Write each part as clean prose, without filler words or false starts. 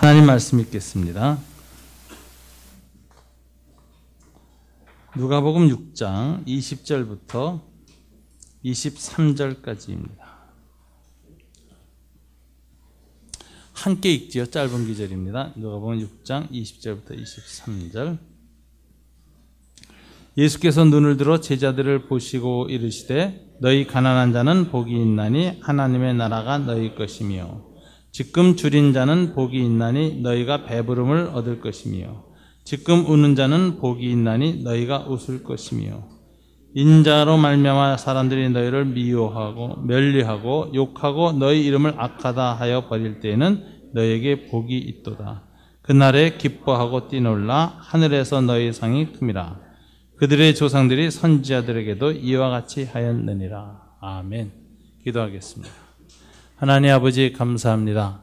하나님 말씀 읽겠습니다. 누가복음 6장 20절부터 23절까지입니다. 함께 읽지요. 짧은 기절입니다. 누가복음 6장 20절부터 23절. 예수께서 눈을 들어 제자들을 보시고 이르시되 너희 가난한 자는 복이 있나니 하나님의 나라가 너희 것이며 지금 줄인 자는 복이 있나니 너희가 배부름을 얻을 것이며 지금 우는 자는 복이 있나니 너희가 웃을 것이며 인자로 말미암아 사람들이 너희를 미워하고 멸리하고 욕하고 너희 이름을 악하다 하여 버릴 때에는 너희에게 복이 있도다. 그날에 기뻐하고 뛰놀라 하늘에서 너희 상이 큼이라. 그들의 조상들이 선지자들에게도 이와 같이 하였느니라. 아멘. 기도하겠습니다. 하나님 아버지 감사합니다.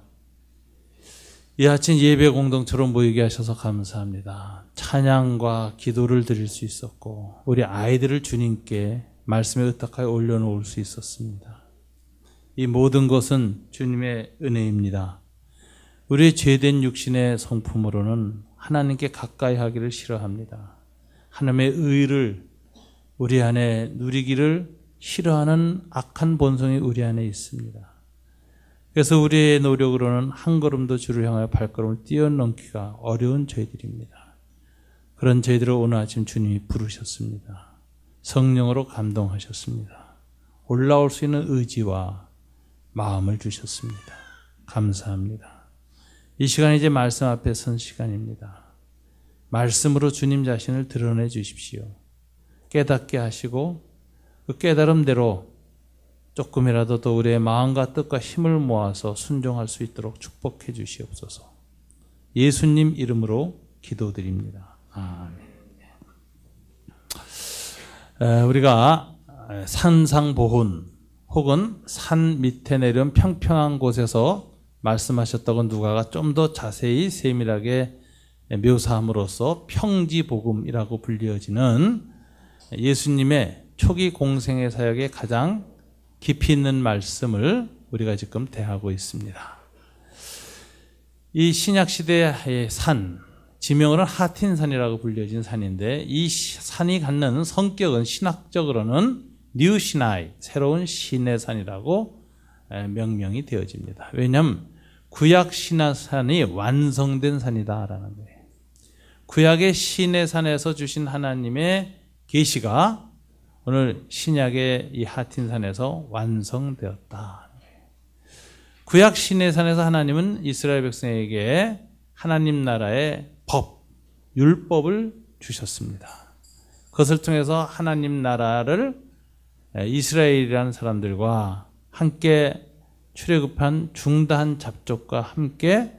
이 아침 예배 공동체로 모이게 하셔서 감사합니다. 찬양과 기도를 드릴 수 있었고 우리 아이들을 주님께 말씀에 의탁하여 올려놓을 수 있었습니다. 이 모든 것은 주님의 은혜입니다. 우리의 죄된 육신의 성품으로는 하나님께 가까이 하기를 싫어합니다. 하나님의 의를 우리 안에 누리기를 싫어하는 악한 본성이 우리 안에 있습니다. 그래서 우리의 노력으로는 한 걸음도 주를 향하여 발걸음을 뛰어넘기가 어려운 저희들입니다. 그런 저희들을 오늘 아침 주님이 부르셨습니다. 성령으로 감동하셨습니다. 올라올 수 있는 의지와 마음을 주셨습니다. 감사합니다. 이 시간 이제 말씀 앞에 선 시간입니다. 말씀으로 주님 자신을 드러내 주십시오. 깨닫게 하시고 그 깨달음대로 조금이라도 더 우리의 마음과 뜻과 힘을 모아서 순종할 수 있도록 축복해 주시옵소서. 예수님 이름으로 기도드립니다. 아멘. 우리가 산상보훈 혹은 산 밑에 내려온 평평한 곳에서 말씀하셨다고 누가가 좀 더 자세히 세밀하게 묘사함으로써 평지복음이라고 불리어지는 예수님의 초기 공생의 사역에 가장 깊이 있는 말씀을 우리가 지금 대하고 있습니다. 이 신약시대의 산, 지명으로는 하틴산이라고 불려진 산인데 이 산이 갖는 성격은 신학적으로는 뉴시나이, 새로운 신의 산이라고 명명이 되어집니다. 왜냐하면 구약 신화산이 완성된 산이다라는 거예요. 구약의 신의 산에서 주신 하나님의 계시가 오늘 신약의 이 하틴산에서 완성되었다. 구약 신의 산에서 하나님은 이스라엘 백성에게 하나님 나라의 법, 율법을 주셨습니다. 그것을 통해서 하나님 나라를 이스라엘이라는 사람들과 함께 출애굽한 중다한 잡족과 함께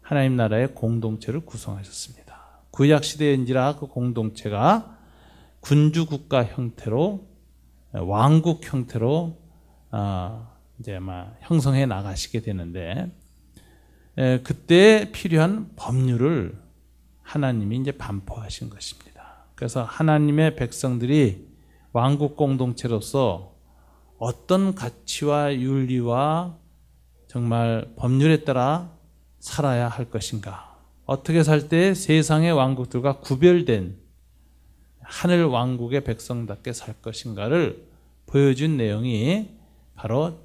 하나님 나라의 공동체를 구성하셨습니다. 구약 시대인지라 그 공동체가 군주국가 형태로 왕국 형태로 이제 아마 형성해 나가시게 되는데 그때 필요한 법률을 하나님이 이제 반포하신 것입니다. 그래서 하나님의 백성들이 왕국 공동체로서 어떤 가치와 윤리와 정말 법률에 따라 살아야 할 것인가, 어떻게 살 때 세상의 왕국들과 구별된 하늘 왕국의 백성답게 살 것인가를 보여준 내용이 바로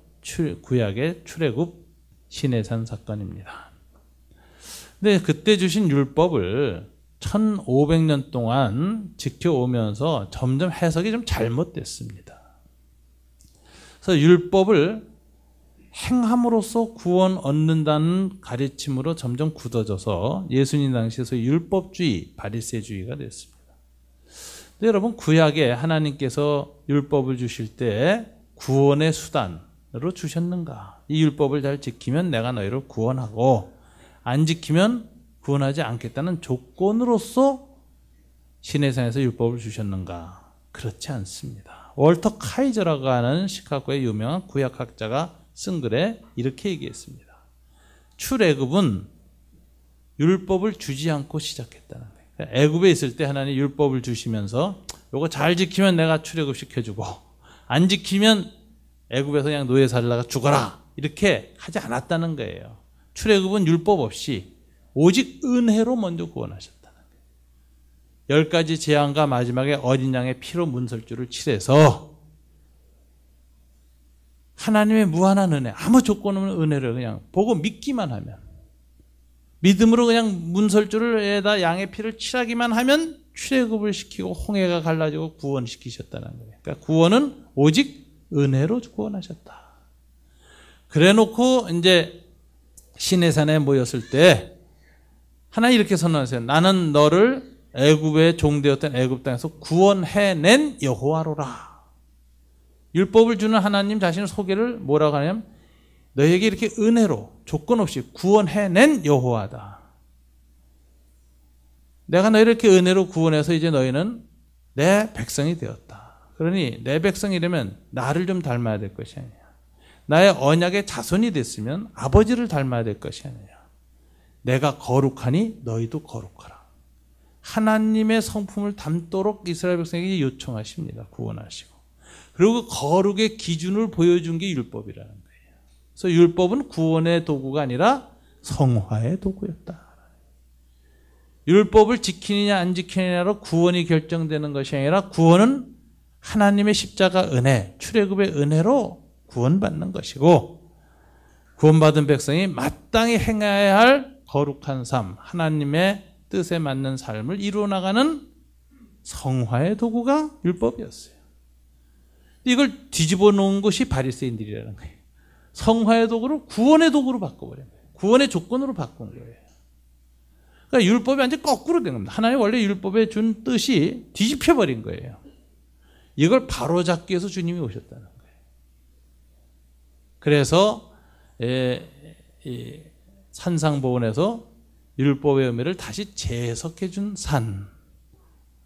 구약의 출애굽 시내산 사건입니다. 근데 그때 주신 율법을 1500년 동안 지켜오면서 점점 해석이 좀 잘못됐습니다. 그래서 율법을 행함으로써 구원 얻는다는 가르침으로 점점 굳어져서 예수님 당시에서 율법주의, 바리새주의가 됐습니다. 근데 여러분, 구약에 하나님께서 율법을 주실 때 구원의 수단으로 주셨는가? 이 율법을 잘 지키면 내가 너희를 구원하고 안 지키면 구원하지 않겠다는 조건으로서 시내산에서 율법을 주셨는가? 그렇지 않습니다. 월터 카이저라고 하는 시카고의 유명한 구약학자가 쓴 글에 이렇게 얘기했습니다. 출애굽은 율법을 주지 않고 시작했다는 거예요. 애굽에 있을 때 하나님 율법을 주시면서 요거 잘 지키면 내가 출애굽 시켜주고 안 지키면 애굽에서 그냥 노예 살다가 죽어라 이렇게 하지 않았다는 거예요. 출애굽은 율법 없이 오직 은혜로 먼저 구원하셨다는 거예요. 10가지 재앙과 마지막에 어린 양의 피로 문설주를 칠해서 하나님의 무한한 은혜, 아무 조건 없는 은혜를 그냥 보고 믿기만 하면, 믿음으로 그냥 문설주를에다 양의 피를 칠하기만 하면 출애굽을 시키고 홍해가 갈라지고 구원시키셨다는 거예요. 그러니까 구원은 오직 은혜로 구원하셨다. 그래 놓고 이제 시내산에 모였을 때 하나님 이렇게 선언하세요. 나는 너를 애굽의 종되었던 애굽 땅에서 구원해낸 여호와로라. 율법을 주는 하나님 자신의 소개를 뭐라고 하냐면 너에게 이렇게 은혜로 조건 없이 구원해낸 여호와다. 내가 너희를 이렇게 은혜로 구원해서 이제 너희는 내 백성이 되었다. 그러니 내 백성이라면 나를 좀 닮아야 될 것이 아니야. 나의 언약의 자손이 됐으면 아버지를 닮아야 될 것이 아니야. 내가 거룩하니 너희도 거룩하라. 하나님의 성품을 담도록 이스라엘 백성에게 요청하십니다. 구원하시고. 그리고 거룩의 기준을 보여준 게 율법이라는 거예요. 그래서 율법은 구원의 도구가 아니라 성화의 도구였다. 율법을 지키느냐 안 지키느냐로 구원이 결정되는 것이 아니라 구원은 하나님의 십자가 은혜, 출애굽의 은혜로 구원받는 것이고, 구원받은 백성이 마땅히 행해야 할 거룩한 삶, 하나님의 뜻에 맞는 삶을 이루어나가는 성화의 도구가 율법이었어요. 이걸 뒤집어 놓은 것이 바리새인들이라는 거예요. 성화의 도구를 구원의 도구로 바꿔버린 거예요. 구원의 조건으로 바꾼 거예요. 그러니까 율법이 완전히 거꾸로 된 겁니다. 하나님 원래 율법에 준 뜻이 뒤집혀버린 거예요. 이걸 바로잡기 위해서 주님이 오셨다는 거예요. 그래서 산상보훈에서 율법의 의미를 다시 재해석해 준 산,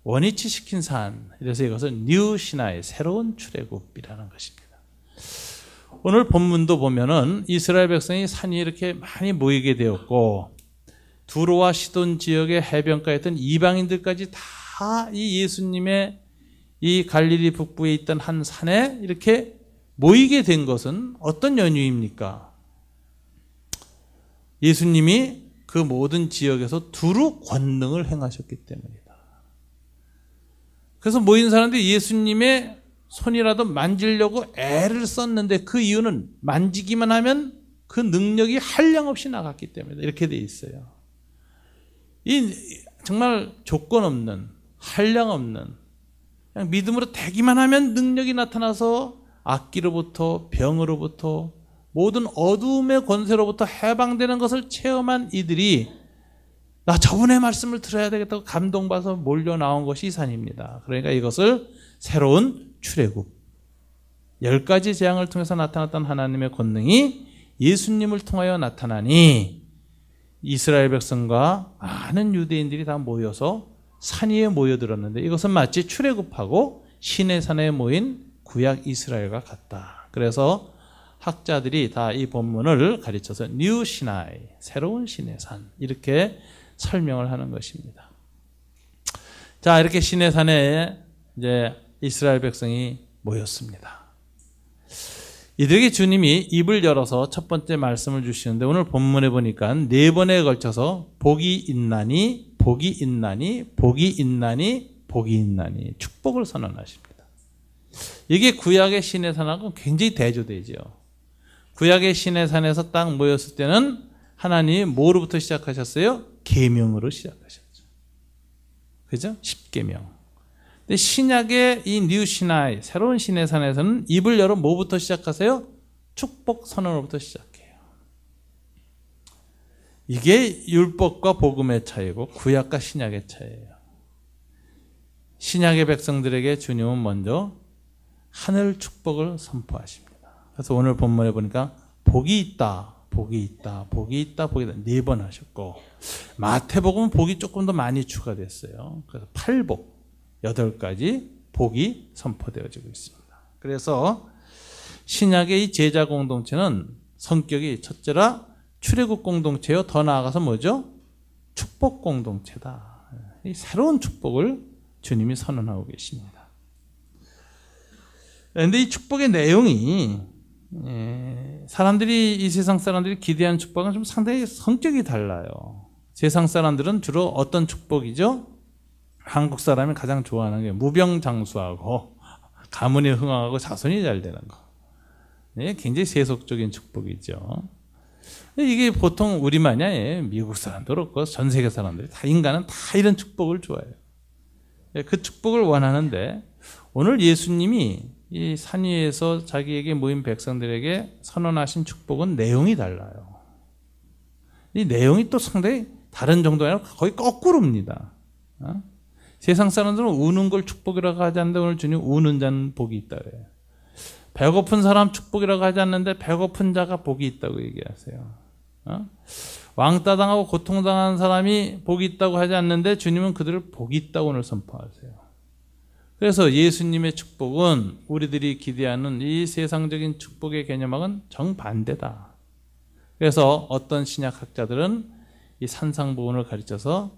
원위치시킨 산, 그래서 이것은 뉴 시나이, 새로운 출애굽이라는 것입니다. 오늘 본문도 보면은 이스라엘 백성이 산이 이렇게 많이 모이게 되었고, 두로와 시돈 지역의 해변가에 있던 이방인들까지 다 이 예수님의 이 갈릴리 북부에 있던 한 산에 이렇게 모이게 된 것은 어떤 연유입니까? 예수님이 그 모든 지역에서 두루 권능을 행하셨기 때문이다. 그래서 모인 사람들이 예수님의 손이라도 만지려고 애를 썼는데 그 이유는 만지기만 하면 그 능력이 한량없이 나갔기 때문이다. 이렇게 돼 있어요. 이 정말 조건 없는, 한량 없는, 그냥 믿음으로 대기만 하면 능력이 나타나서 악기로부터 병으로부터 모든 어두움의 권세로부터 해방되는 것을 체험한 이들이 나 저분의 말씀을 들어야 되겠다고 감동받아서 몰려 나온 것이 이 산입니다. 그러니까 이것을 새로운 출애굽, 10가지 재앙을 통해서 나타났던 하나님의 권능이 예수님을 통하여 나타나니 이스라엘 백성과 많은 유대인들이 다 모여서 산 위에 모여들었는데 이것은 마치 출애굽하고 시내산에 모인 구약 이스라엘과 같다. 그래서 학자들이 다 이 본문을 가르쳐서 뉴 시나이, 새로운 시내산, 이렇게 설명을 하는 것입니다. 자, 이렇게 시내산에 이제 이스라엘 백성이 모였습니다. 이들에게 주님이 입을 열어서 첫 번째 말씀을 주시는데 오늘 본문에 보니까 4번에 걸쳐서 복이 있나니, 복이 있나니, 복이 있나니, 복이 있나니 축복을 선언하십니다. 이게 구약의 시내산하고 굉장히 대조되죠. 구약의 시내산에서 딱 모였을 때는 하나님이 뭐로부터 시작하셨어요? 계명으로 시작하셨죠. 그죠? 10계명. 근데 신약의 이 뉴 시나이, 새로운 시내산에서는 입을 열어 뭐부터 시작하세요? 축복 선언으로부터 시작해요. 이게 율법과 복음의 차이고 구약과 신약의 차이예요. 신약의 백성들에게 주님은 먼저 하늘 축복을 선포하십니다. 그래서 오늘 본문에 보니까 복이 있다, 복이 있다, 복이 있다, 복이 있다 4번 하셨고, 마태복음은 복이 조금 더 많이 추가됐어요. 그래서 8복, 8가지 복이 선포되어지고 있습니다. 그래서 신약의 이 제자 공동체는 성격이 첫째라 출애굽 공동체요, 더 나아가서 뭐죠? 축복 공동체다. 이 새로운 축복을 주님이 선언하고 계십니다. 그런데 이 축복의 내용이 사람들이, 이 세상 사람들이 기대하는 축복은 좀 상당히 성격이 달라요. 세상 사람들은 주로 어떤 축복이죠? 한국 사람이 가장 좋아하는 게 무병장수하고 가문이 흥황하고 자손이 잘 되는 거. 네, 굉장히 세속적인 축복이죠. 이게 보통 우리만이 아니에요. 미국 사람도 그렇고 전 세계 사람들이 다 인간은 다 이런 축복을 좋아해요. 그 축복을 원하는데 오늘 예수님이 이 산 위에서 자기에게 모인 백성들에게 선언하신 축복은 내용이 달라요. 이 내용이 또 상당히 다른 정도가 아니라 거의 거꾸로입니다. 세상 사람들은 우는 걸 축복이라고 하지 않는데 오늘 주님 우는 자는 복이 있다 그래요. 배고픈 사람 축복이라고 하지 않는데 배고픈 자가 복이 있다고 얘기하세요. 왕따 당하고 고통당한 사람이 복이 있다고 하지 않는데 주님은 그들을 복이 있다고 오늘 선포하세요. 그래서 예수님의 축복은 우리들이 기대하는 이 세상적인 축복의 개념하고는 정반대다. 그래서 어떤 신약학자들은 이 산상보훈을 가르쳐서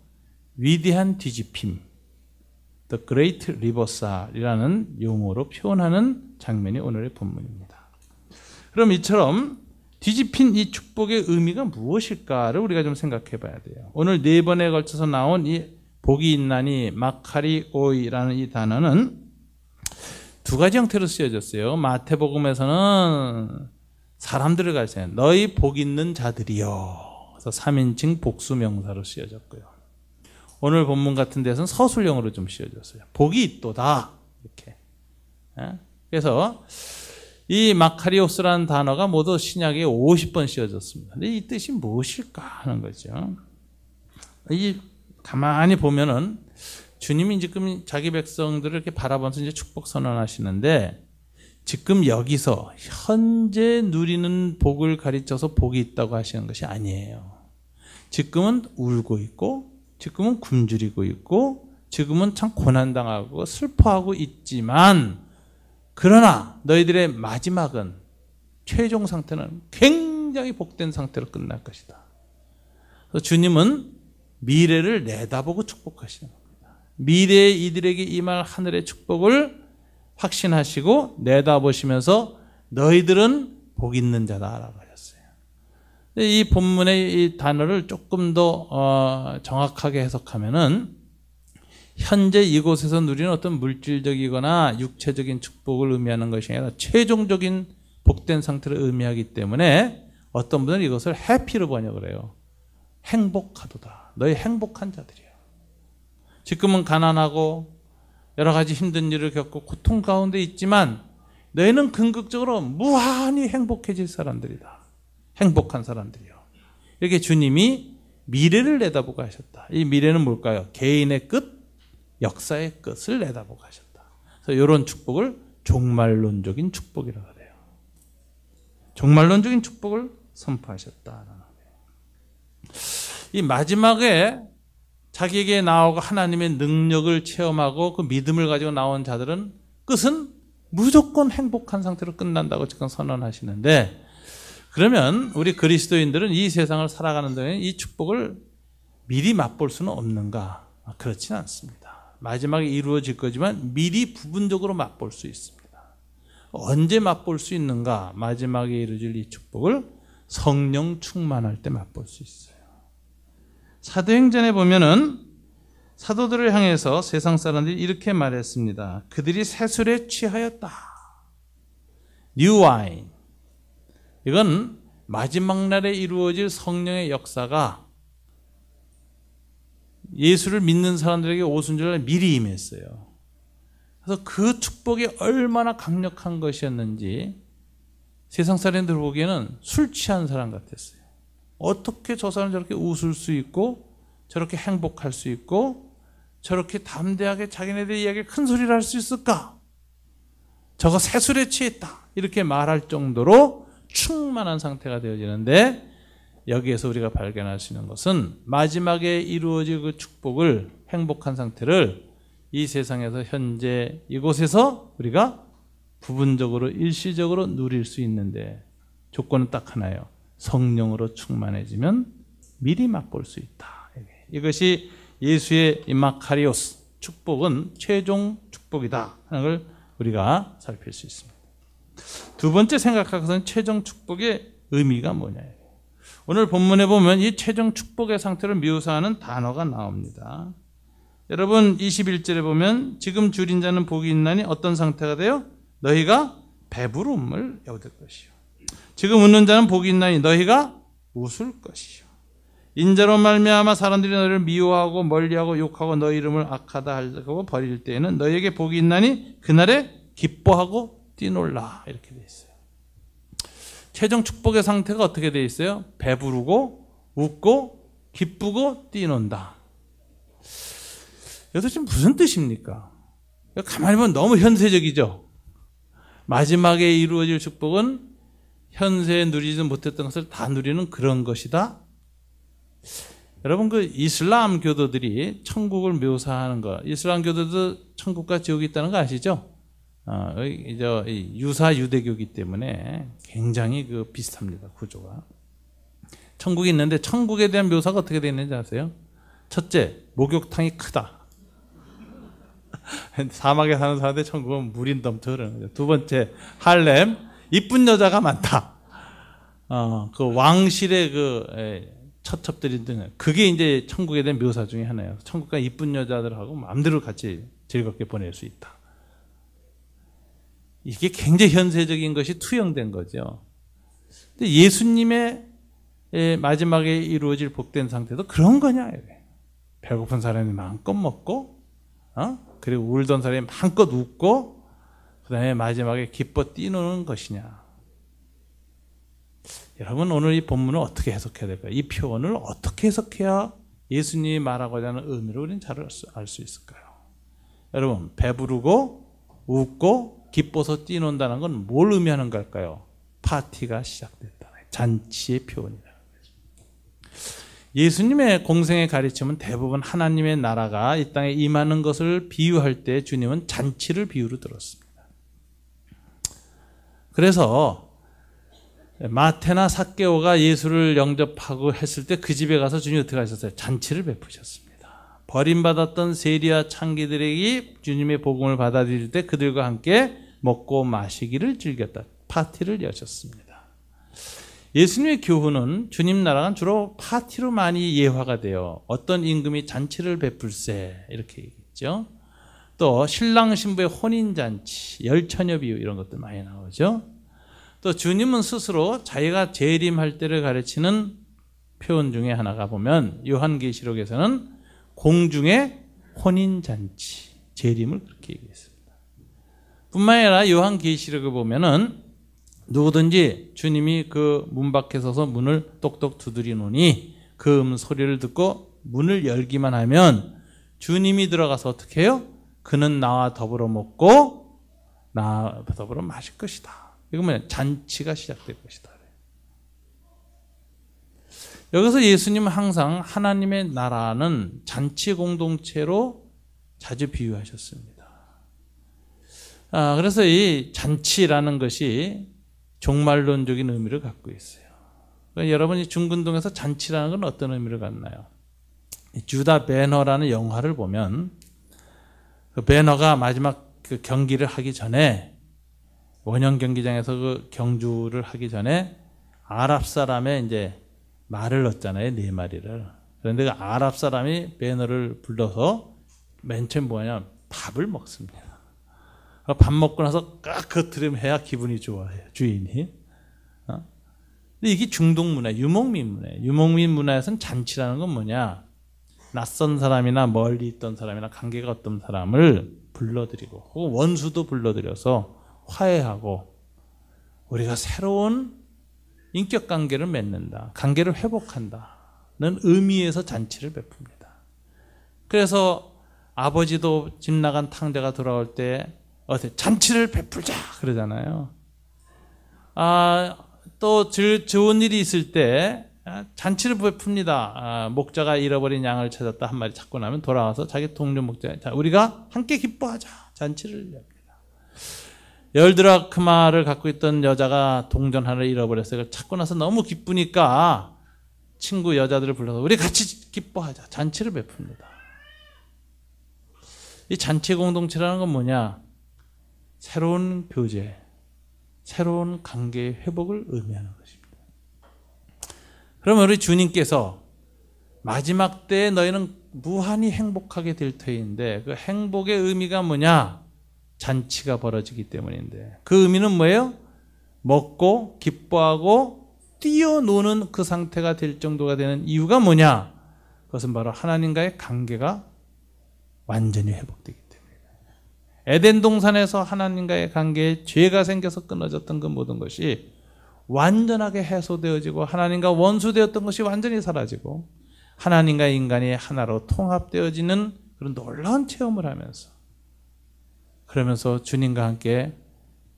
위대한 뒤집힘, The Great Reversal이라는 용어로 표현하는 장면이 오늘의 본문입니다. 그럼 이처럼 뒤집힌 이 축복의 의미가 무엇일까를 우리가 좀 생각해 봐야 돼요. 오늘 4번에 걸쳐서 나온 이 복이 있나니 마카리오이라는 이 단어는 두 가지 형태로 쓰여졌어요. 마태복음에서는 사람들을 가르쳐요. 너희 복 있는 자들이여. 그래서 3인칭 복수명사로 쓰여졌고요. 오늘 본문 같은 데서는 서술형으로 좀 쓰여졌어요. 복이 있도다. 이렇게. 그래서 이 마카리오스라는 단어가 모두 신약에 50번 쓰여졌습니다. 근데 이 뜻이 무엇일까 하는 거죠. 이 가만히 보면은 주님이 지금 자기 백성들을 이렇게 바라보면서 이제 축복 선언하시는데 지금 여기서 현재 누리는 복을 가르쳐서 복이 있다고 하시는 것이 아니에요. 지금은 울고 있고 지금은 굶주리고 있고 지금은 참 고난당하고 슬퍼하고 있지만 그러나 너희들의 마지막은 최종 상태는 굉장히 복된 상태로 끝날 것이다. 그래서 주님은 미래를 내다보고 축복하시는 겁니다. 미래에 이들에게 임할 하늘의 축복을 확신하시고 내다보시면서 너희들은 복 있는 자다라고 하셨어요. 이 본문의 이 단어를 조금 더 정확하게 해석하면은 현재 이곳에서 누리는 어떤 물질적이거나 육체적인 축복을 의미하는 것이 아니라 최종적인 복된 상태를 의미하기 때문에 어떤 분은 이것을 해피로 번역을 해요. 행복하도다. 너희 행복한 자들이야. 지금은 가난하고 여러 가지 힘든 일을 겪고 고통 가운데 있지만 너희는 궁극적으로 무한히 행복해질 사람들이다. 행복한 사람들이요. 이렇게 주님이 미래를 내다보고 하셨다. 이 미래는 뭘까요? 개인의 끝, 역사의 끝을 내다보고 하셨다. 그래서 이런 축복을 종말론적인 축복이라고 해요. 종말론적인 축복을 선포하셨다라는 거예요. 이 마지막에 자기에게 나오고 하나님의 능력을 체험하고 그 믿음을 가지고 나온 자들은 끝은 무조건 행복한 상태로 끝난다고 지금 선언하시는데 그러면 우리 그리스도인들은 이 세상을 살아가는 동안 이 축복을 미리 맛볼 수는 없는가? 그렇지는 않습니다. 마지막에 이루어질 거지만 미리 부분적으로 맛볼 수 있습니다. 언제 맛볼 수 있는가? 마지막에 이루어질 이 축복을 성령 충만할 때 맛볼 수 있어요. 사도행전에 보면은 사도들을 향해서 세상 사람들이 이렇게 말했습니다. 그들이 새술에 취하였다. 뉴 와인. 이건 마지막 날에 이루어질 성령의 역사가 예수를 믿는 사람들에게 오순절날 미리 임했어요. 그래서 그 축복이 얼마나 강력한 것이었는지 세상 사람들 보기에는 술 취한 사람 같았어요. 어떻게 저 사람 저렇게 웃을 수 있고 저렇게 행복할 수 있고 저렇게 담대하게 자기네들 이야기를 큰 소리를 할 수 있을까? 저거 새술에 취했다. 이렇게 말할 정도로 충만한 상태가 되어지는데 여기에서 우리가 발견할 수 있는 것은 마지막에 이루어질 그 축복을 행복한 상태를 이 세상에서 현재 이곳에서 우리가 부분적으로 일시적으로 누릴 수 있는데 조건은 딱 하나예요. 성령으로 충만해지면 미리 맛볼 수 있다. 이것이 예수의 마카리오스 축복은 최종 축복이다 하는 걸 우리가 살필 수 있습니다. 두 번째 생각할 것은 최종 축복의 의미가 뭐냐. 오늘 본문에 보면 이 최종 축복의 상태를 묘사하는 단어가 나옵니다. 여러분 21절에 보면 지금 줄인 자는 복이 있나니 어떤 상태가 돼요? 너희가 배부름을 얻을 것이요. 지금 웃는 자는 복이 있나니 너희가 웃을 것이요. 인자로 말미암아 사람들이 너희를 미워하고 멀리하고 욕하고 너희 이름을 악하다 하고 버릴 때에는 너희에게 복이 있나니 그날에 기뻐하고 뛰놀라. 이렇게 돼 있어요. 최종 축복의 상태가 어떻게 돼 있어요? 배부르고 웃고 기쁘고 뛰논다. 여기서 지금 무슨 뜻입니까? 가만히 보면 너무 현세적이죠. 마지막에 이루어질 축복은 현세에 누리지 못했던 것을 다 누리는 그런 것이다. 여러분 그 이슬람 교도들이 천국을 묘사하는 거, 이슬람 교도도 천국과 지옥이 있다는 거 아시죠? 유사 유대교이기 때문에 굉장히 그 비슷합니다, 구조가. 천국이 있는데 천국에 대한 묘사가 어떻게 되어 있는지 아세요? 첫째, 목욕탕이 크다. 사막에 사는 사람들 천국은 물이 넘쳐 흐르는 거죠. 두 번째, 할렘, 이쁜 여자가 많다. 그 왕실의 그 처첩들이 등 그게 이제 천국에 대한 묘사 중에 하나예요. 천국과 이쁜 여자들하고 마음대로 같이 즐겁게 보낼 수 있다. 이게 굉장히 현세적인 것이 투영된 거죠. 근데 예수님의 마지막에 이루어질 복된 상태도 그런 거냐? 배고픈 사람이 마음껏 먹고, 그리고 울던 사람이 마음껏 웃고, 그 다음에 마지막에 기뻐 뛰노는 것이냐? 여러분 오늘 이 본문을 어떻게 해석해야 될까요? 이 표현을 어떻게 해석해야 예수님이 말하고자 하는 의미를 우리는 잘 알 수 있을까요? 여러분 배부르고 웃고 기뻐서 뛰논다는 건 뭘 의미하는 걸까요? 파티가 시작됐다. 잔치의 표현이다. 예수님의 공생의 가르침은 대부분 하나님의 나라가 이 땅에 임하는 것을 비유할 때 주님은 잔치를 비유로 들었습니다. 그래서 마태나 삭개오가 예수를 영접하고 했을 때 그 집에 가서 주님이 어떻게 하셨어요? 잔치를 베푸셨습니다. 버림받았던 세리와 창기들에게 주님의 복음을 받아들일 때 그들과 함께 먹고 마시기를 즐겼다. 파티를 여셨습니다. 예수님의 교훈은 주님 나라가 주로 파티로 많이 예화가 돼요. 어떤 임금이 잔치를 베풀세 이렇게 얘기했죠. 또 신랑 신부의 혼인잔치, 열처녀 비유 이런 것들 많이 나오죠. 또 주님은 스스로 자기가 재림할 때를 가르치는 표현 중에 하나가 보면 요한계시록에서는 공중의 혼인잔치, 재림을 그렇게 얘기했습니다. 뿐만 아니라 요한계시록을 보면은 누구든지 주님이 그 문 밖에 서서 문을 똑똑 두드리노니 그 소리를 듣고 문을 열기만 하면 주님이 들어가서 어떻게 해요? 그는 나와 더불어 먹고 나와 더불어 마실 것이다. 이거 뭐냐? 잔치가 시작될 것이다. 여기서 예수님은 항상 하나님의 나라는 잔치 공동체로 자주 비유하셨습니다. 그래서 이 잔치라는 것이 종말론적인 의미를 갖고 있어요. 그러니까 여러분이 중근동에서 잔치라는 건 어떤 의미를 갖나요? 주다 배너라는 영화를 보면 그 배너가 마지막 그 경기를 하기 전에 원형 경기장에서 그 경주를 하기 전에 아랍 사람의 이제 말을 넣었잖아요. 4마리를. 그런데 그 아랍 사람이 배너를 불러서 맨 처음 뭐냐 밥을 먹습니다. 밥 먹고 나서 깍 겉으름 해야 기분이 좋아해요. 주인이. 근데 이게 중동 문화, 유목민 문화예요. 유목민 문화에서는 잔치라는 건 뭐냐? 낯선 사람이나 멀리 있던 사람이나 관계가 없던 사람을 불러들이고 혹은 원수도 불러들여서 화해하고 우리가 새로운 인격 관계를 맺는다. 관계를 회복한다는 의미에서 잔치를 베풉니다. 그래서 아버지도 집 나간 탕자가 돌아올 때 잔치를 베풀자 그러잖아요. 또 좋은 일이 있을 때 잔치를 베풉니다. 목자가 잃어버린 양을 찾았다 한 마리 찾고 나면 돌아와서 자기 동료 목자, 우리가 함께 기뻐하자. 잔치를 엽니다. 열드라크마를 갖고 있던 여자가 동전 하나를 잃어버렸어요. 그걸 찾고 나서 너무 기쁘니까 친구 여자들을 불러서 우리 같이 기뻐하자. 잔치를 베풉니다. 이 잔치 공동체라는 건 뭐냐? 새로운 교제, 새로운 관계의 회복을 의미하는 것입니다. 그러면 우리 주님께서 마지막 때에 너희는 무한히 행복하게 될 터인데 그 행복의 의미가 뭐냐? 잔치가 벌어지기 때문인데 그 의미는 뭐예요? 먹고 기뻐하고 뛰어노는 그 상태가 될 정도가 되는 이유가 뭐냐? 그것은 바로 하나님과의 관계가 완전히 회복되기 때문이에요. 에덴 동산에서 하나님과의 관계에 죄가 생겨서 끊어졌던 그 모든 것이 완전하게 해소되어지고 하나님과 원수되었던 것이 완전히 사라지고 하나님과 인간이 하나로 통합되어지는 그런 놀라운 체험을 하면서 그러면서 주님과 함께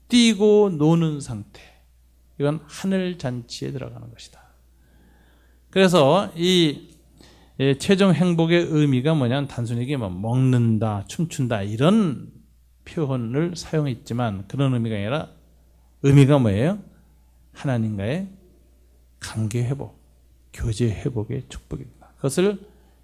뛰고 노는 상태, 이건 하늘 잔치에 들어가는 것이다. 그래서 이 최종 행복의 의미가 뭐냐면 단순히 먹는다, 춤춘다 이런 표현을 사용했지만 그런 의미가 아니라 의미가 뭐예요? 하나님과의 관계 회복, 교제 회복의 축복입니다. 그것을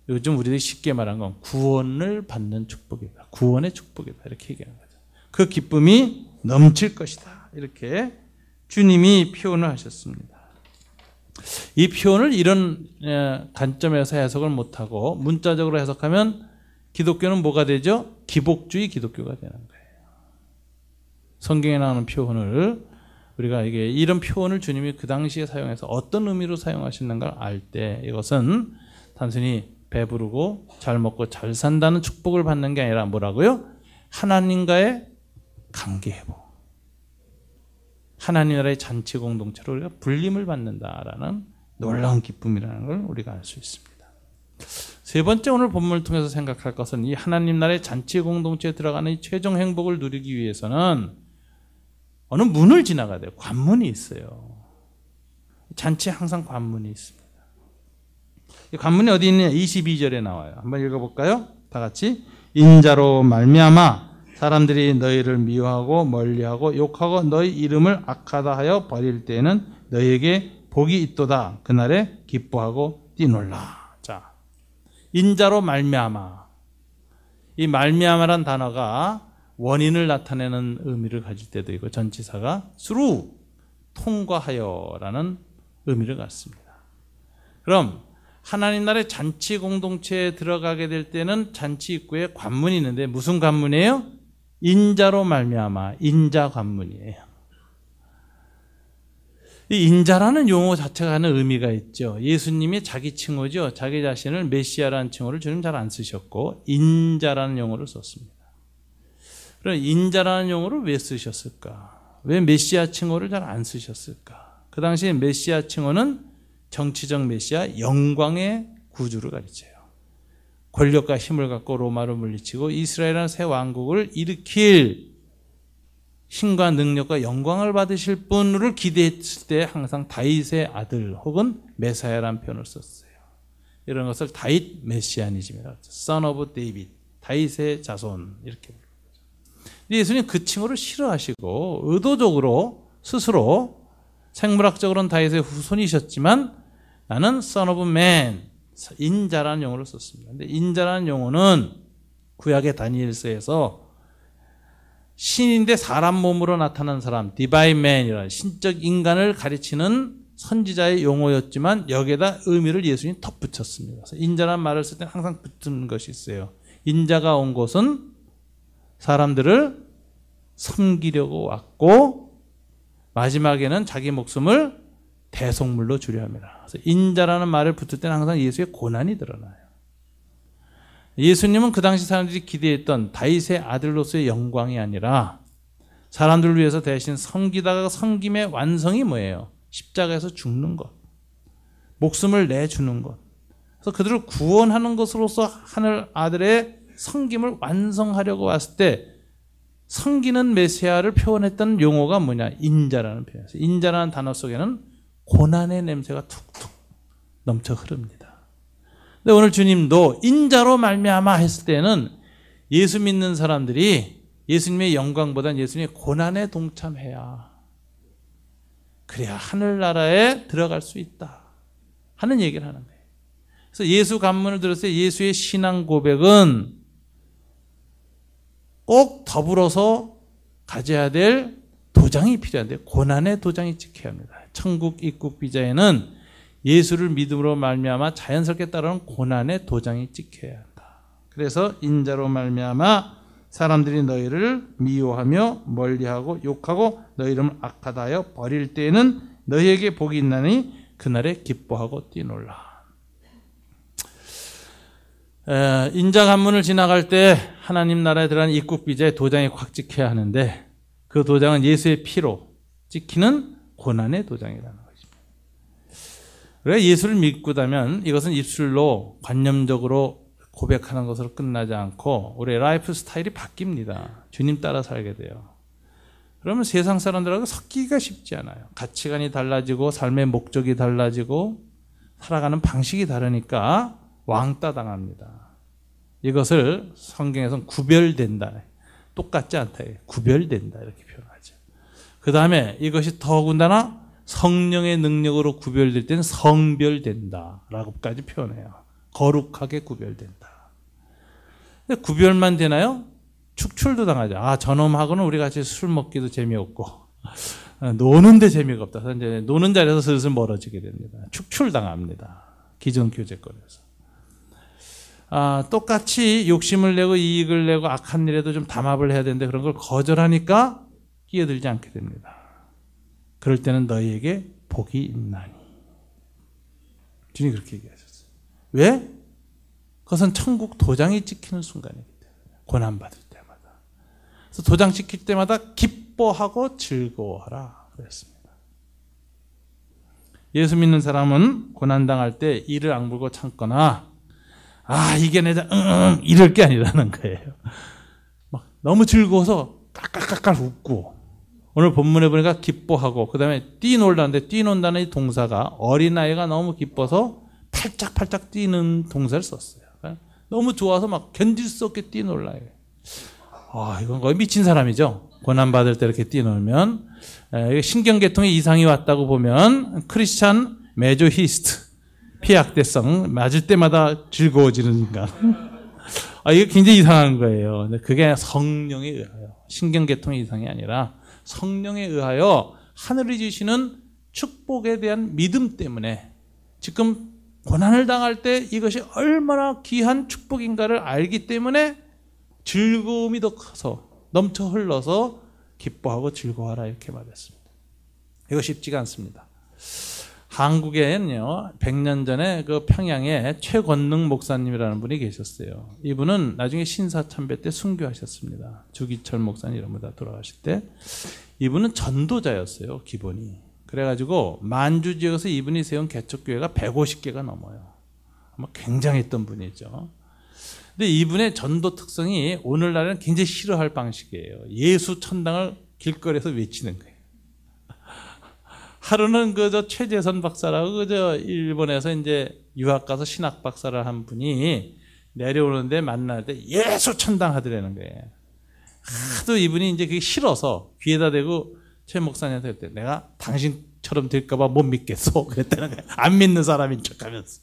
요즘 우리들이 쉽게 말한 건 구원을 받는 축복이다. 구원의 축복이다. 이렇게 얘기하는 거죠. 그 기쁨이 넘칠 것이다. 이렇게 주님이 표현을 하셨습니다. 이 표현을 이런 관점에서 해석을 못하고 문자적으로 해석하면 기독교는 뭐가 되죠? 기복주의 기독교가 되는 거예요. 성경에 나오는 표현을 우리가 이런 표현을 주님이 그 당시에 사용해서 어떤 의미로 사용하시는가를 알 때 이것은 단순히 배부르고 잘 먹고 잘 산다는 축복을 받는 게 아니라 뭐라고요? 하나님과의 관계 회복. 하나님 나라의 잔치 공동체로 우리가 불림을 받는다라는 놀라운 기쁨이라는 걸 우리가 알 수 있습니다. 세 번째 오늘 본문을 통해서 생각할 것은 이 하나님 나라의 잔치 공동체에 들어가는 이 최종 행복을 누리기 위해서는 어느 문을 지나가야 돼요. 관문이 있어요. 잔치에 항상 관문이 있습니다. 이 관문이 어디 있느냐? 22절에 나와요. 한번 읽어볼까요? 다 같이. 인자로 말미암아 사람들이 너희를 미워하고 멀리하고 욕하고 너희 이름을 악하다 하여 버릴 때에는 너희에게 복이 있도다. 그날에 기뻐하고 뛰놀라. 자, 인자로 말미암아. 이 말미암아란 단어가 원인을 나타내는 의미를 가질 때도 있고 전치사가 through, 통과하여라는 의미를 갖습니다. 그럼 하나님 나라의 잔치 공동체에 들어가게 될 때는 잔치 입구에 관문이 있는데 무슨 관문이에요? 인자로 말미암아, 인자 관문이에요. 이 인자라는 용어 자체가 하는 의미가 있죠. 예수님이 자기 칭호죠. 자기 자신을 메시아라는 칭호를 주님 잘 안 쓰셨고 인자라는 용어를 썼습니다. 그럼 인자라는 용어를 왜 쓰셨을까? 왜 메시아 칭호를 잘 안 쓰셨을까? 그 당시에 메시아 칭호는 정치적 메시아, 영광의 구주를 가리쳐요. 권력과 힘을 갖고 로마를 물리치고 이스라엘이라는 새 왕국을 일으킬 힘과 능력과 영광을 받으실 분을 기대했을 때 항상 다윗의 아들 혹은 메사야라는 표현을 썼어요. 이런 것을 다윗 메시아니즘이라고 하죠. Son of David, 다윗의 자손 이렇게 부르는 거죠. 예수님 그 칭호를 싫어하시고 의도적으로 스스로 생물학적으로는 다윗의 후손이셨지만 나는 Son of Man, 인자라는 용어를 썼습니다. 근데 인자라는 용어는 구약의 다니엘서에서 신인데 사람 몸으로 나타난 사람, Divine Man이라는 신적 인간을 가리치는 선지자의 용어였지만 여기에다 의미를 예수님이 덧붙였습니다. 그래서 인자라는 말을 쓸 때는 항상 붙는 것이 있어요. 인자가 온 곳은 사람들을 섬기려고 왔고 마지막에는 자기 목숨을 대속물로 주려 합니다. 그래서 인자라는 말을 붙을 때는 항상 예수의 고난이 드러나요. 예수님은 그 당시 사람들이 기대했던 다윗의 아들로서의 영광이 아니라 사람들을 위해서 대신 섬기다가 섬김의 완성이 뭐예요? 십자가에서 죽는 것, 목숨을 내주는 것. 그래서 그들을 구원하는 것으로서 하늘 아들의 섬김을 완성하려고 왔을 때 섬기는 메시아를 표현했던 용어가 뭐냐? 인자라는 표현이었어요. 인자라는 단어 속에는 고난의 냄새가 툭툭 넘쳐 흐릅니다. 근데 오늘 주님도 인자로 말미암아 했을 때는 예수 믿는 사람들이 예수님의 영광보다는 예수님의 고난에 동참해야 그래야 하늘나라에 들어갈 수 있다 하는 얘기를 하는 거예요. 그래서 예수 관문을 들었을 때 예수의 신앙 고백은 꼭 더불어서 가져야 될 도장이 필요한데 고난의 도장이 찍혀야 합니다. 천국 입국 비자에는 예수를 믿음으로 말미암아 자연스럽게 따르는 고난의 도장이 찍혀야 한다. 그래서 인자로 말미암아 사람들이 너희를 미워하며 멀리하고 욕하고 너희 이름을 악하다 하여 버릴 때에는 너희에게 복이 있나니 그날에 기뻐하고 뛰놀라. 인자 관문을 지나갈 때 하나님 나라에 들어가는 입국 비자에 도장이 꽉 찍혀야 하는데 그 도장은 예수의 피로 찍히는 고난의 도장이라는 것입니다. 그래 예수를 믿고 나면 이것은 입술로 관념적으로 고백하는 것으로 끝나지 않고 우리의 라이프 스타일이 바뀝니다. 주님 따라 살게 돼요. 그러면 세상 사람들하고 섞이기가 쉽지 않아요. 가치관이 달라지고 삶의 목적이 달라지고 살아가는 방식이 다르니까 왕따 당합니다. 이것을 성경에서는 구별된다. 똑같지 않다. 구별된다. 이렇게 표현하죠. 그 다음에 이것이 더군다나 성령의 능력으로 구별될 때는 성별된다. 라고까지 표현해요. 거룩하게 구별된다. 근데 구별만 되나요? 축출도 당하죠. 아, 저놈하고는 우리 같이 술 먹기도 재미없고, 노는데 재미가 없다. 그래서 이제 노는 자리에서 슬슬 멀어지게 됩니다. 축출당합니다. 기존 교제권에서. 똑같이 욕심을 내고 이익을 내고 악한 일에도 좀 담합을 해야 되는데 그런 걸 거절하니까 끼어들지 않게 됩니다. 그럴 때는 너희에게 복이 있나니. 주님이 그렇게 얘기하셨어요. 왜? 그것은 천국 도장이 찍히는 순간이기 때문에. 고난받을 때마다. 그래서 도장 찍힐 때마다 기뻐하고 즐거워하라 그랬습니다. 예수 믿는 사람은 고난당할 때 이를 악물고 참거나 이겨내자 이럴 게 아니라는 거예요. 막 너무 즐거워서 깔깔깔깔 웃고 오늘 본문에 보니까 기뻐하고 그 다음에 뛰놀라는데 뛰논다는 이 동사가 어린아이가 너무 기뻐서 팔짝팔짝 뛰는 동사를 썼어요. 너무 좋아서 막 견딜 수 없게 뛰놀라요. 이건 거의 미친 사람이죠. 고난받을 때 이렇게 뛰놀면 신경계통에 이상이 왔다고 보면 크리스찬 메조히스트 피약대성 맞을 때마다 즐거워지는 인간. 이게 굉장히 이상한 거예요. 근데 그게 성령에 의하여 신경계통의 이상이 아니라 성령에 의하여 하늘이 주시는 축복에 대한 믿음 때문에 지금 고난을 당할 때 이것이 얼마나 귀한 축복인가를 알기 때문에 즐거움이 더 커서 넘쳐 흘러서 기뻐하고 즐거워하라 이렇게 말했습니다. 이거 쉽지가 않습니다. 한국에는요, 100년 전에 그 평양에 최권능 목사님이라는 분이 계셨어요. 이분은 나중에 신사참배 때 순교하셨습니다. 주기철 목사님 이런 분 다 돌아가실 때. 이분은 전도자였어요, 기본이. 그래가지고 만주 지역에서 이분이 세운 개척교회가 150개가 넘어요. 아마 굉장했던 분이죠. 근데 이분의 전도 특성이 오늘날에는 굉장히 싫어할 방식이에요. 예수 천당을 길거리에서 외치는 거예요. 하루는 그저 최재선 박사라고 그저 일본에서 이제 유학 가서 신학 박사를 한 분이 내려오는데 만날 때 예수 천당 하더라는 거예요. 하도 이분이 이제 그게 싫어서 귀에다 대고 최 목사님한테 그때 내가 당신처럼 될까봐 못 믿겠어 그랬다는 거예요. 안 믿는 사람인 척하면서.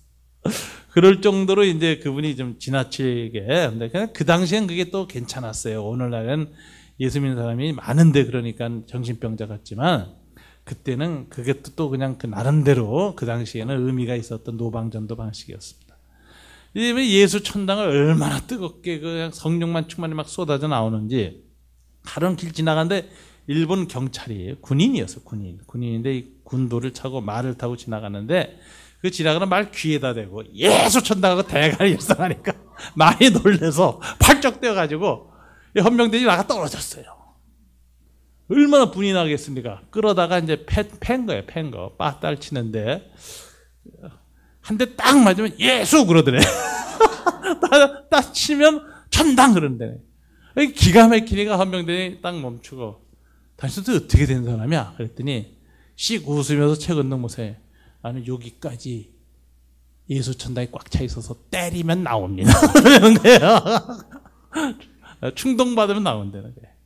그럴 정도로 이제 그분이 좀 지나치게. 근데 그냥 그 당시엔 그게 또 괜찮았어요. 오늘날은 예수 믿는 사람이 많은데 그러니까 정신병자 같지만 그때는 그게 또 그냥 그 나름대로 그 당시에는 의미가 있었던 노방전도 방식이었습니다. 예수 천당을 얼마나 뜨겁게 그냥 성령만 충만히 막 쏟아져 나오는지 하루는 길 지나가는데 일본 경찰이에요. 군인이었어요. 군인인데 이 군도를 차고 말을 타고 지나가는데 그 지나가는 말 귀에다 대고 예수 천당하고 대가리 일상하니까 많이 놀래서 팔쩍 뛰어가지고 헌병대장이 나가 떨어졌어요. 얼마나 분이 나겠습니까? 끌어다가 이제 팬 거. 빠딸 치는데 한 대 딱 맞으면 예수 그러더래. 딱 치면 천당 그런데. 기가 막히니까 헌병대장이 딱 멈추고 당신도 어떻게 된 사람이야? 그랬더니 씩 웃으면서 최건능 목사님 나는 여기까지 예수 천당이 꽉 차 있어서 때리면 나옵니다. 그러는 거예요. 충동받으면 나온다는 거예요.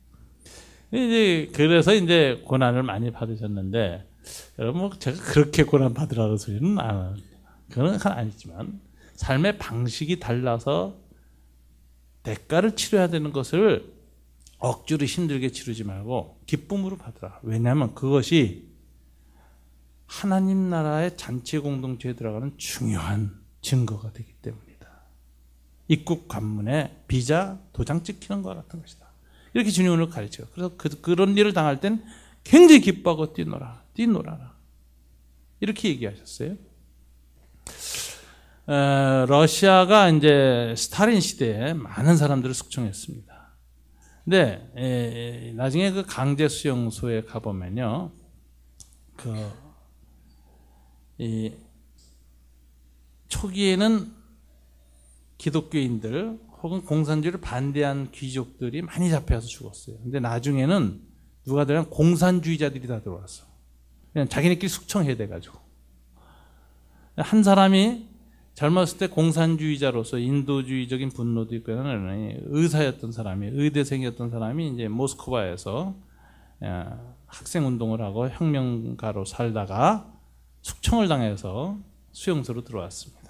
그래서 이제 고난을 많이 받으셨는데, 여러분, 제가 그렇게 고난 받으라는 소리는 그건 아니지만, 삶의 방식이 달라서 대가를 치러야 되는 것을 억지로 힘들게 치르지 말고 기쁨으로 받으라. 왜냐하면 그것이 하나님 나라의 잔치 공동체에 들어가는 중요한 증거가 되기 때문이다. 입국 관문에 비자 도장 찍히는 것 같은 것이다. 이렇게 주님은 우리를 가르쳐요. 그래서 그런 일을 당할 땐 굉장히 기뻐하고 뛰놀아라. 이렇게 얘기하셨어요. 러시아가 이제 스탈린 시대에 많은 사람들을 숙청했습니다. 근데 나중에 그 강제 수용소에 가보면요, 이 초기에는 기독교인들 혹은 공산주의를 반대한 귀족들이 많이 잡혀서 죽었어요. 근데 나중에는 누가 들어간 공산주의자들이 다 들어왔어. 그냥 자기네끼리 숙청해야 돼가지고. 한 사람이 젊었을 때 공산주의자로서 인도주의적인 분노도 있고 의사였던 사람이, 의대생이었던 사람이 이제 모스크바에서 학생운동을 하고 혁명가로 살다가 숙청을 당해서 수용소로 들어왔습니다.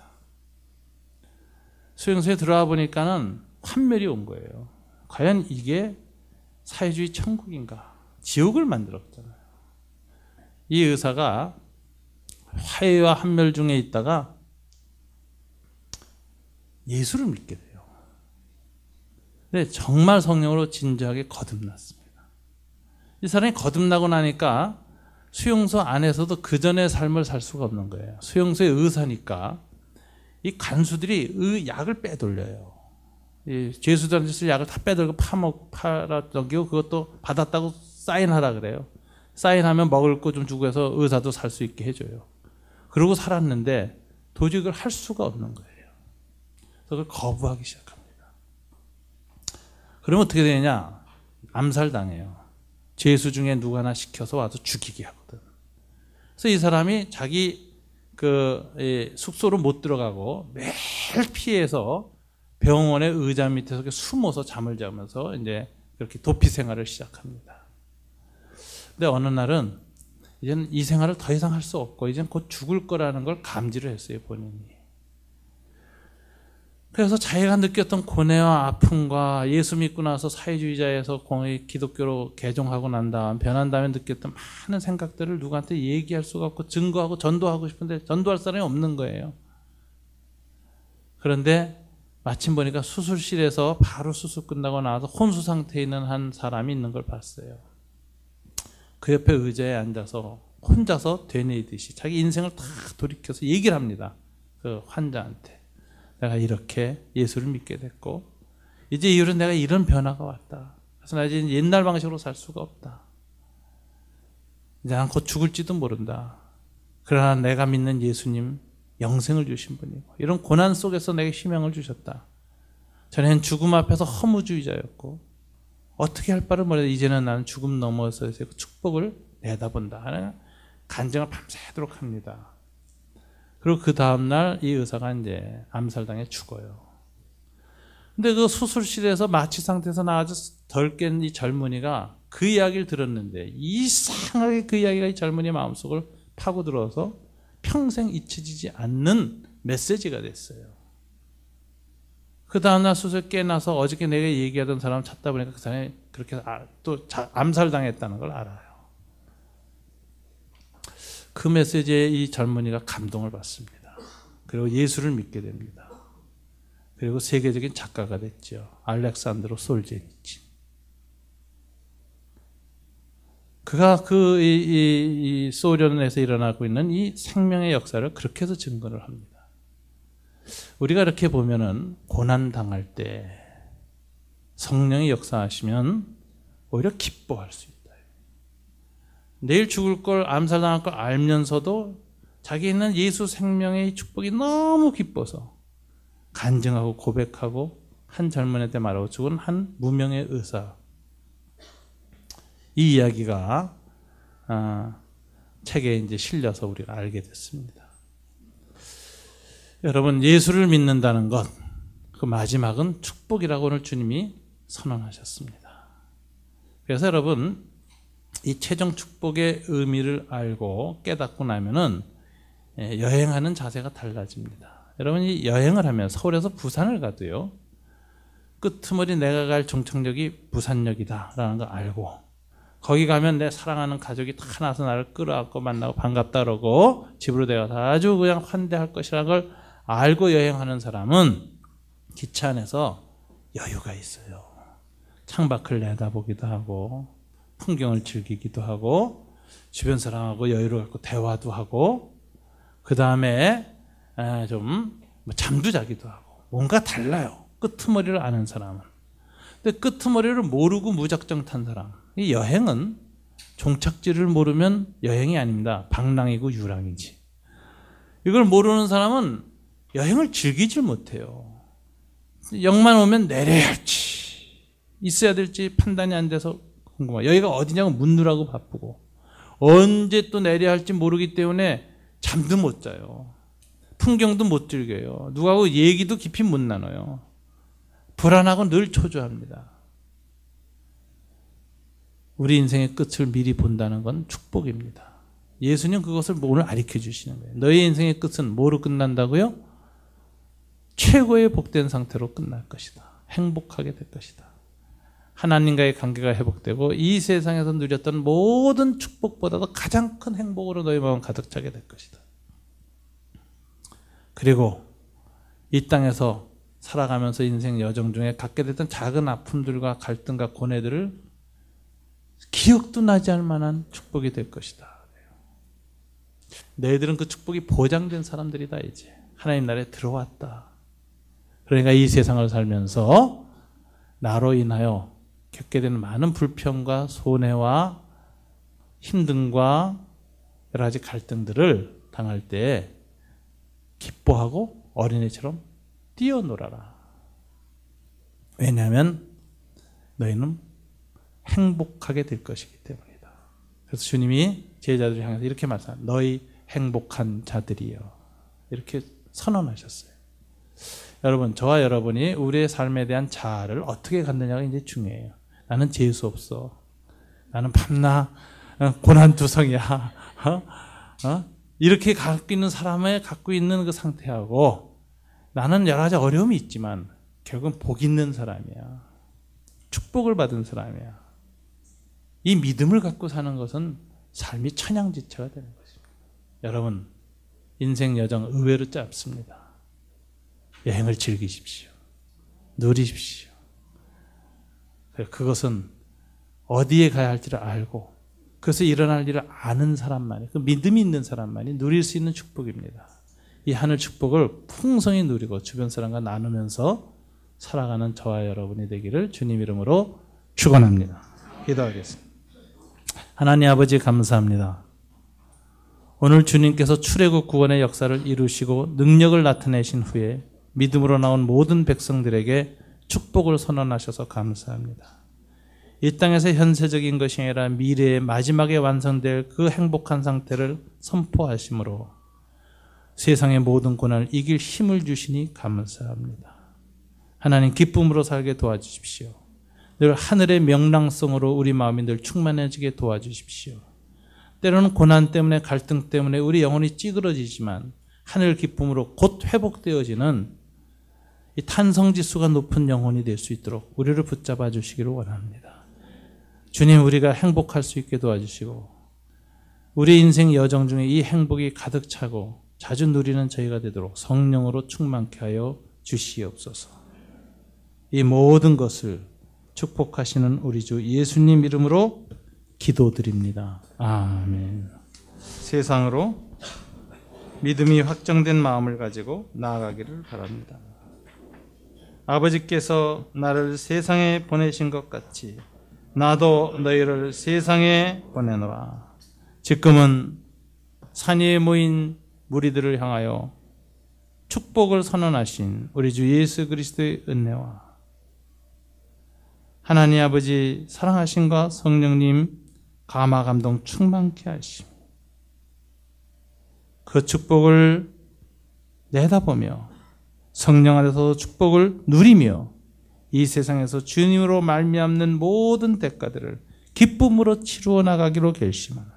수용소에 들어와 보니까는 환멸이 온 거예요. 과연 이게 사회주의 천국인가? 지옥을 만들었잖아요. 이 의사가 화해와 환멸 중에 있다가 예수를 믿게 돼요. 근데 정말 성령으로 진지하게 거듭났습니다. 이 사람이 거듭나고 나니까 수용소 안에서도 그 전의 삶을 살 수가 없는 거예요. 수용소의 의사니까 이 간수들이 약을 빼돌려요. 이 죄수들한테 쓸 약을 다 빼돌고 팔아넘기고 그것도 받았다고 사인하라 그래요. 사인하면 먹을 거 좀 주고 해서 의사도 살 수 있게 해줘요. 그러고 살았는데 도저히 그걸 할 수가 없는 거예요. 그래서 그걸 거부하기 시작합니다. 그러면 어떻게 되느냐? 암살당해요. 죄수 중에 누구 하나 시켜서 와서 죽이게 하거든. 그래서 이 사람이 자기 숙소로 못 들어가고 매일 피해서 병원의 의자 밑에서 숨어서 잠을 자면서 이제 그렇게 도피 생활을 시작합니다. 근데 어느 날은 이제는 이 생활을 더 이상 할 수 없고 이제는 곧 죽을 거라는 걸 감지를 했어요, 본인이. 그래서 자기가 느꼈던 고뇌와 아픔과 예수 믿고 나서 사회주의자에서 기독교로 개종하고 난 다음 변한 다음에 느꼈던 많은 생각들을 누구한테 얘기할 수가 없고 증거하고 전도하고 싶은데 전도할 사람이 없는 거예요. 그런데 마침 보니까 수술실에서 바로 수술 끝나고 나와서 혼수 상태에 있는 한 사람이 있는 걸 봤어요. 그 옆에 의자에 앉아서 혼자서 되뇌이듯이 자기 인생을 다 돌이켜서 얘기를 합니다. 그 환자한테. 내가 이렇게 예수를 믿게 됐고 이제 이후로 내가 이런 변화가 왔다. 그래서 나 이제 옛날 방식으로 살 수가 없다. 이제 난 곧 죽을지도 모른다. 그러나 내가 믿는 예수님 영생을 주신 분이고 이런 고난 속에서 내게 희망을 주셨다. 전에는 죽음 앞에서 허무주의자였고 어떻게 할 바를 몰라 이제는 나는 죽음 넘어서서 축복을 내다본다 하는 간증을 밤새도록 합니다. 그리고 그 다음날 이 의사가 이제 암살당해 죽어요. 근데 그 수술실에서 마취 상태에서 나와서 덜 깬 이 젊은이가 그 이야기를 들었는데 이상하게 그 이야기가 이 젊은이의 마음속을 파고들어서 평생 잊혀지지 않는 메시지가 됐어요. 그 다음날 수술 깨나서 어저께 내가 얘기하던 사람 찾다 보니까 그 사람이 그렇게 또 암살당했다는 걸 알아요. 그 메시지에 이 젊은이가 감동을 받습니다. 그리고 예수를 믿게 됩니다. 그리고 세계적인 작가가 됐죠. 알렉산드로 솔제니친. 그가 이 소련에서 일어나고 있는 이 생명의 역사를 그렇게 해서 증거를 합니다. 우리가 이렇게 보면은 고난 당할 때 성령이 역사하시면 오히려 기뻐할 수 있다. 내일 죽을 걸 암살당할 걸 알면서도 자기는 예수 생명의 축복이 너무 기뻐서 간증하고 고백하고 한 젊은이한테 말하고 죽은 한 무명의 의사. 이 이야기가 책에 이제 실려서 우리가 알게 됐습니다. 여러분, 예수를 믿는다는 것, 그 마지막은 축복이라고 오늘 주님이 선언하셨습니다. 그래서 여러분, 이 최종 축복의 의미를 알고 깨닫고 나면은 여행하는 자세가 달라집니다. 여러분이 여행을 하면 서울에서 부산을 가도요, 끄트머리 내가 갈 종착역이 부산역이다라는 걸 알고 거기 가면 내 사랑하는 가족이 다 나서 나를 끌어안고 만나고 반갑다 그러고 집으로 데려가서 아주 그냥 환대할 것이라는 걸 알고 여행하는 사람은 기차 안에서 여유가 있어요. 창밖을 내다보기도 하고 풍경을 즐기기도 하고 주변 사람하고 여유를 갖고 대화도 하고 그 다음에 좀 잠도 자기도 하고 뭔가 달라요. 끄트머리를 아는 사람은. 근데 끄트머리를 모르고 무작정 탄 사람, 이 여행은 종착지를 모르면 여행이 아닙니다. 방랑이고 유랑이지. 이걸 모르는 사람은 여행을 즐기질 못해요. 역만 오면 내려야 할지 있어야 될지 판단이 안 돼서 궁금해요. 여기가 어디냐고 묻느라고 바쁘고 언제 또 내려야 할지 모르기 때문에 잠도 못 자요. 풍경도 못 즐겨요. 누구하고 얘기도 깊이 못 나눠요. 불안하고 늘 초조합니다. 우리 인생의 끝을 미리 본다는 건 축복입니다. 예수님 그것을 오늘 가르쳐 주시는 거예요. 너희 인생의 끝은 뭐로 끝난다고요? 최고의 복된 상태로 끝날 것이다. 행복하게 될 것이다. 하나님과의 관계가 회복되고 이 세상에서 누렸던 모든 축복보다도 가장 큰 행복으로 너희 마음 가득 차게 될 것이다. 그리고 이 땅에서 살아가면서 인생 여정 중에 갖게 됐던 작은 아픔들과 갈등과 고뇌들을 기억도 나지 않을 만한 축복이 될 것이다. 너희들은 그 축복이 보장된 사람들이다. 이제 하나님 나라에 들어왔다. 그러니까 이 세상을 살면서 나로 인하여 겪게 되는 많은 불평과 손해와 힘듦과 여러 가지 갈등들을 당할 때 기뻐하고 어린애처럼 뛰어놀아라. 왜냐하면 너희는 행복하게 될 것이기 때문이다. 그래서 주님이 제자들을 향해서 이렇게 말씀합니다. 너희 행복한 자들이여. 이렇게 선언하셨어요. 여러분, 저와 여러분이 우리의 삶에 대한 자아를 어떻게 갖느냐가 이제 중요해요. 나는 재수 없어. 나는 밤낮 고난두성이야. 이렇게 갖고 있는 사람의 갖고 있는 그 상태하고 나는 여러 가지 어려움이 있지만 결국은 복 있는 사람이야. 축복을 받은 사람이야. 이 믿음을 갖고 사는 것은 삶이 천양지차가 되는 것입니다. 여러분, 인생 여정 의외로 짧습니다. 여행을 즐기십시오. 누리십시오. 그것은 어디에 가야 할지를 알고 그래서 일어날 일을 아는 사람만이, 그 믿음이 있는 사람만이 누릴 수 있는 축복입니다. 이 하늘 축복을 풍성히 누리고 주변 사람과 나누면서 살아가는 저와 여러분이 되기를 주님 이름으로 축원합니다. 기도하겠습니다. 하나님 아버지 감사합니다. 오늘 주님께서 출애굽 구원의 역사를 이루시고 능력을 나타내신 후에 믿음으로 나온 모든 백성들에게 축복을 선언하셔서 감사합니다. 이 땅에서 현세적인 것이 아니라 미래의 마지막에 완성될 그 행복한 상태를 선포하심으로 세상의 모든 고난을 이길 힘을 주시니 감사합니다. 하나님 기쁨으로 살게 도와주십시오. 늘 하늘의 명랑성으로 우리 마음이 늘 충만해지게 도와주십시오. 때로는 고난 때문에 갈등 때문에 우리 영혼이 찌그러지지만 하늘 기쁨으로 곧 회복되어지는 이 탄성지수가 높은 영혼이 될 수 있도록 우리를 붙잡아 주시기를 원합니다. 주님, 우리가 행복할 수 있게 도와주시고 우리 인생 여정 중에 이 행복이 가득 차고 자주 누리는 저희가 되도록 성령으로 충만케 하여 주시옵소서. 이 모든 것을 축복하시는 우리 주 예수님 이름으로 기도드립니다. 아멘. 세상으로 믿음이 확정된 마음을 가지고 나아가기를 바랍니다. 아버지께서 나를 세상에 보내신 것 같이 나도 너희를 세상에 보내노라. 지금은 산 위에 모인 무리들을 향하여 축복을 선언하신 우리 주 예수 그리스도의 은혜와 하나님 아버지 사랑하심과 성령님 감화 감동 충만케 하심, 그 축복을 내다보며 성령 안에서 축복을 누리며 이 세상에서 주님으로 말미암는 모든 대가들을 기쁨으로 치루어 나가기로 결심하는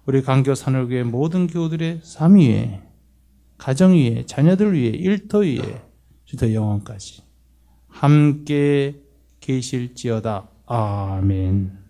우리 강교 산울교회 모든 교우들의 삶 위에, 가정 위에, 자녀들 위에, 일터 위에 주도 영원까지 함께 계실지어다. 아멘.